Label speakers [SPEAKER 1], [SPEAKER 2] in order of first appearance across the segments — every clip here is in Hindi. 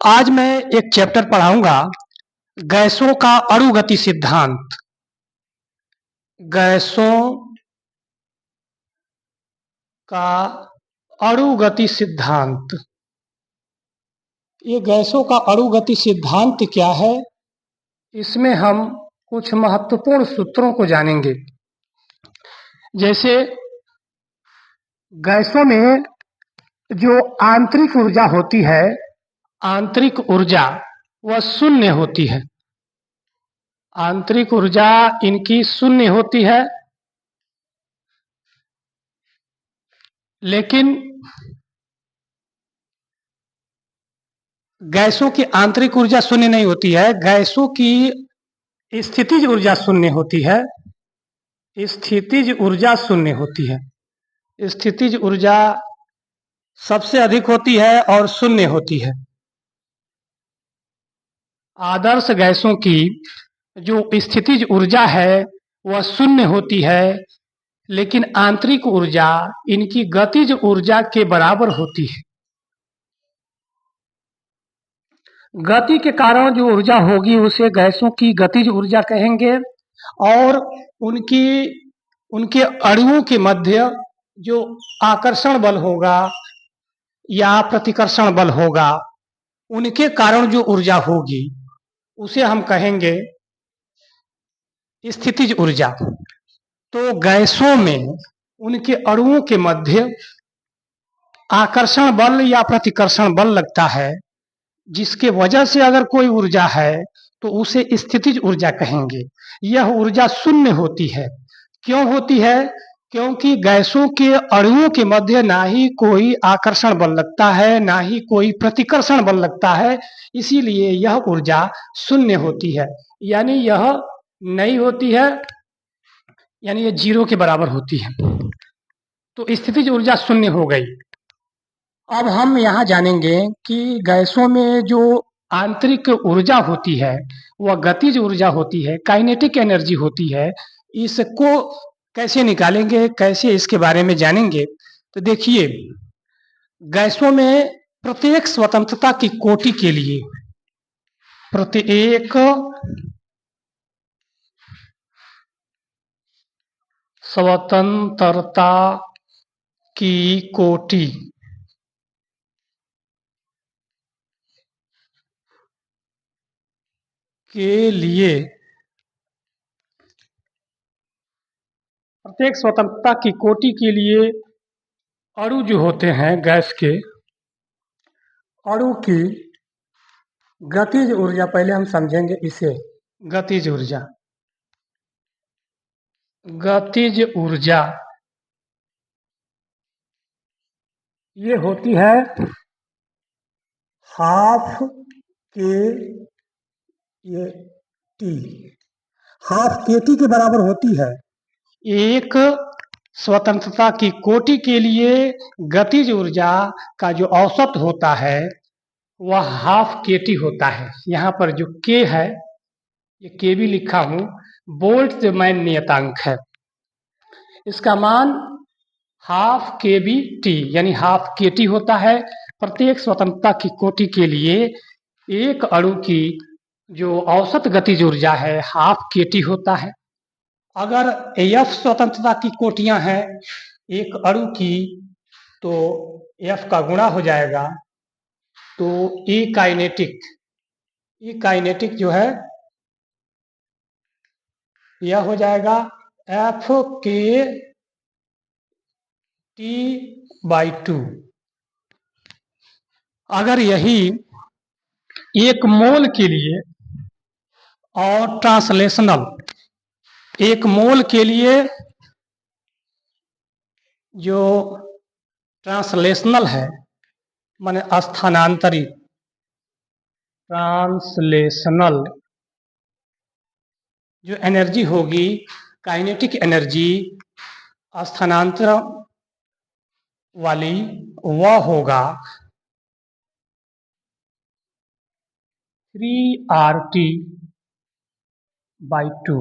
[SPEAKER 1] आज मैं एक चैप्टर पढ़ाऊंगा गैसों का अणुगति सिद्धांत। गैसों का अणुगति सिद्धांत। ये गैसों का अणुगति सिद्धांत क्या है, इसमें हम कुछ महत्वपूर्ण सूत्रों को जानेंगे। जैसे गैसों में जो आंतरिक ऊर्जा होती है, आंतरिक ऊर्जा वह शून्य होती है। आंतरिक ऊर्जा इनकी शून्य होती है, लेकिन गैसों की आंतरिक ऊर्जा शून्य नहीं होती है। गैसों की स्थितिज ऊर्जा शून्य होती है। स्थितिज ऊर्जा शून्य होती है। स्थितिज ऊर्जा सबसे अधिक होती है और शून्य होती है। आदर्श गैसों की जो स्थितिज ऊर्जा है वह शून्य होती है, लेकिन आंतरिक ऊर्जा इनकी गतिज ऊर्जा के बराबर होती है। गति के कारण जो ऊर्जा होगी उसे गैसों की गतिज ऊर्जा कहेंगे, और उनके अणुओं के मध्य जो आकर्षण बल होगा या प्रतिकर्षण बल होगा, उनके कारण जो ऊर्जा होगी उसे हम कहेंगे स्थितिज ऊर्जा। तो गैसों में उनके अणुओं के मध्य आकर्षण बल या प्रतिकर्षण बल लगता है, जिसके वजह से अगर कोई ऊर्जा है तो उसे स्थितिज ऊर्जा कहेंगे। यह ऊर्जा शून्य होती है। क्यों होती है? क्योंकि गैसों के अणुओं के मध्य ना ही कोई आकर्षण बल लगता है, ना ही कोई प्रतिकर्षण बल लगता है, इसीलिए यह ऊर्जा शून्य होती है। यानी यह नहीं होती है, यानी यह जीरो के बराबर होती है। तो स्थितिज ऊर्जा शून्य हो गई। अब हम यहाँ जानेंगे कि गैसों में जो आंतरिक ऊर्जा होती है वह गतिज ऊर्जा होती है, काइनेटिक एनर्जी होती है। इसको कैसे निकालेंगे, कैसे इसके बारे में जानेंगे। तो देखिए, गैसों में प्रत्येक स्वतंत्रता की कोटि के लिए, प्रत्येक स्वतंत्रता की कोटि के लिए, प्रत्येक स्वतंत्रता की कोटि के लिए अणु जो होते हैं गैस के, अणु की गतिज ऊर्जा पहले हम समझेंगे इसे। गतिज ऊर्जा, गतिज ऊर्जा ये होती है हाफ के ये टी, हाफ के टी के बराबर होती है। एक स्वतंत्रता की कोटि के लिए गतिज ऊर्जा का जो औसत होता है वह हाफ के टी होता है। यहाँ पर जो के है, ये के भी लिखा हूं, बोल्ट्जमैन नियतांक है। इसका मान हाफ के बी टी यानी हाफ के टी होता है। प्रत्येक स्वतंत्रता की कोटि के लिए एक अणु की जो औसत गतिज ऊर्जा है हाफ के टी होता है। अगर एफ स्वतंत्रता की कोटियां हैं एक अणु की, तो एफ का गुणा हो जाएगा, तो ई काइनेटिक जो है यह हो जाएगा एफ के टी बाई 2। अगर यही एक मोल के लिए और ट्रांसलेशनल, एक मोल के लिए जो ट्रांसलेशनल है माने स्थानांतरित, ट्रांसलेशनल जो एनर्जी होगी, काइनेटिक एनर्जी स्थानांतरण वाली, वह होगा 3RT बाई 2।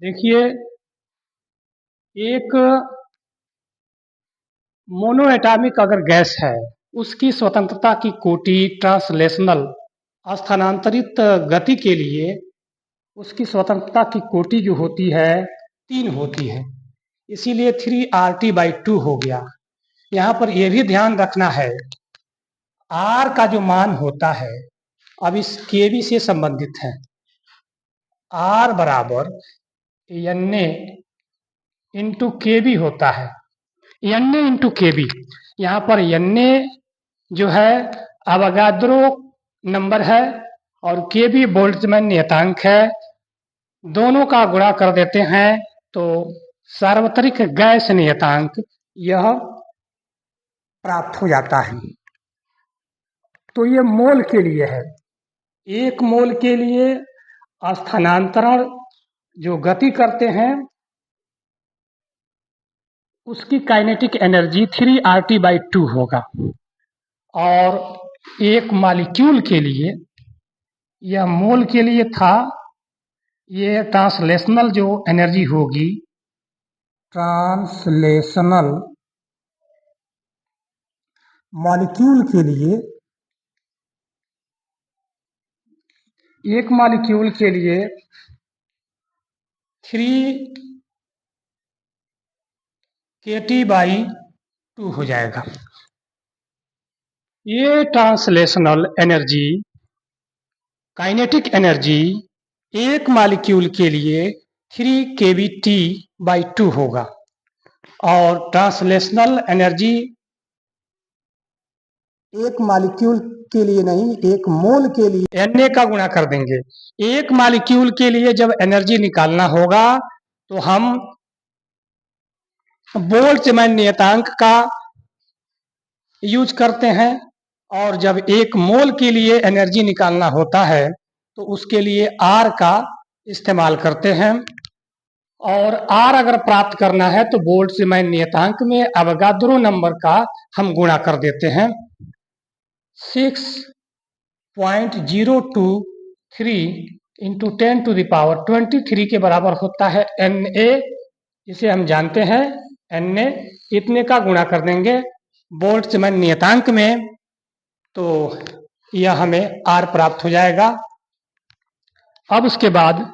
[SPEAKER 1] देखिए, एक मोनो एटॉमिक अगर गैस है उसकी स्वतंत्रता की कोटि ट्रांसलेशनल स्थानांतरित गति के लिए उसकी स्वतंत्रता की कोटि जो होती है 3 होती है, इसीलिए 3RT/2 हो गया। यहाँ पर यह भी ध्यान रखना है, R का जो मान होता है अब इस kb से संबंधित है। R बराबर Na इंटू kb होता है, Na इंटू kb। यहाँ पर Na जो है अवगाद्रो नंबर है और kb बोल्ट्जमैन नियतांक है। दोनों का गुणा कर देते हैं तो सार्वत्रिक गैस नियतांक यह प्राप्त हो जाता है। तो ये मोल के लिए है। 1 मोल के लिए स्थानांतरण जो गति करते हैं उसकी काइनेटिक एनर्जी 3RT/2 होगा और 1 मॉलिक्यूल के लिए, यह मोल के लिए था, ये ट्रांसलेशनल जो एनर्जी होगी, ट्रांसलेशनल मॉलिक्यूल के लिए, 1 मॉलिक्यूल के लिए 3kT/2 हो जाएगा। ये translational energy, kinetic energy 1 molecule के लिए 3kBT/2 होगा और ट्रांसलेशनल एनर्जी 1 मॉलिक्यूल के लिए नहीं, 1 मोल के लिए Na का गुणा कर देंगे। 1 मॉलिक्यूल के लिए जब एनर्जी निकालना होगा तो हम बोल्ट्जमैन नियतांक का यूज करते हैं और जब 1 मोल के लिए एनर्जी निकालना होता है तो उसके लिए R का इस्तेमाल करते हैं और R अगर प्राप्त करना है तो बोल्ट्जमैन नियतांक में अवगाद्रो नंबर का हम गुणा कर देते हैं। 6.023 इंटू 10⁻23 के बराबर होता है Na, जिसे हम जानते हैं Na, इतने का गुणा कर देंगे बोल्ट्जमैन नियतांक में तो यह हमें R प्राप्त हो जाएगा। अब उसके बाद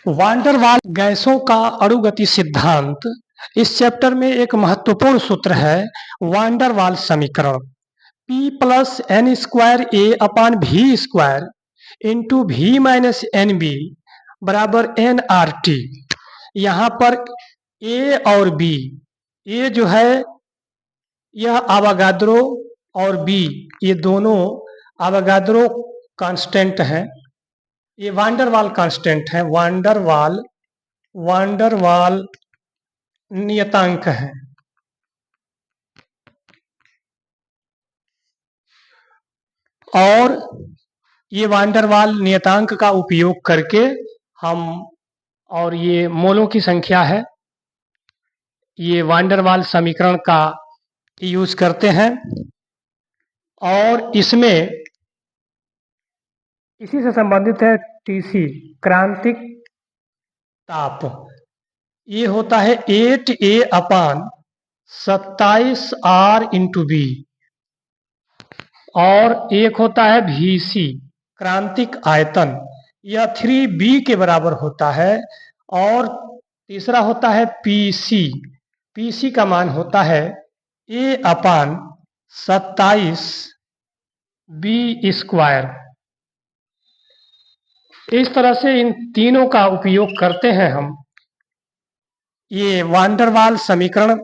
[SPEAKER 1] वान डर वाल गैसों का अणुगति सिद्धांत, इस चैप्टर में एक महत्वपूर्ण सूत्र है वान डर वाल समीकरण। P+n² A/v² इंटू v-nb बराबर nRT। यहाँ पर A और B, A जो है यह अवगाद्रो और B ये दोनों अवगाद्रो कांस्टेंट है, ये वान डर वाल कांस्टेंट है, वान डर वाल नियतांक है। और ये वान डर वाल नियतांक का उपयोग करके हम, और ये मोलों की संख्या है, ये वान डर वाल समीकरण का यूज करते हैं और इसमें इसी से संबंधित है TC, क्रांतिक ताप। ये होता है 8A/27R/V और एक होता है VC, क्रांतिक आयतन, यह 3B के बराबर होता है और तीसरा होता है PC का मान होता है A/27B²। इस तरह से इन तीनों का उपयोग करते हैं हम। ये वान डर वाल समीकरण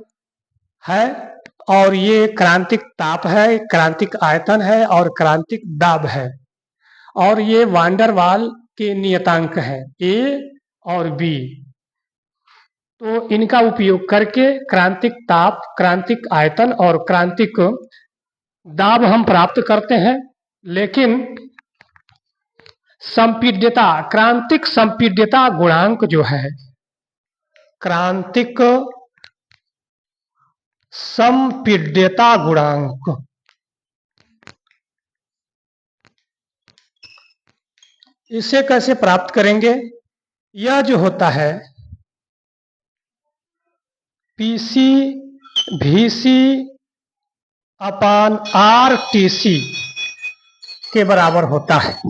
[SPEAKER 1] है और ये क्रांतिक ताप है, क्रांतिक आयतन है और क्रांतिक दाब है और ये वान डर वाल के नियतांक हैं A और B। तो इनका उपयोग करके क्रांतिक ताप, क्रांतिक आयतन और क्रांतिक दाब हम प्राप्त करते हैं। लेकिन संपीड्यता, क्रांतिक संपीड्यता गुणांक जो है, क्रांतिक संपीड्यता गुणांक। इसे कैसे प्राप्त करेंगे? यह जो होता है PC VC upon R TC के बराबर होता है।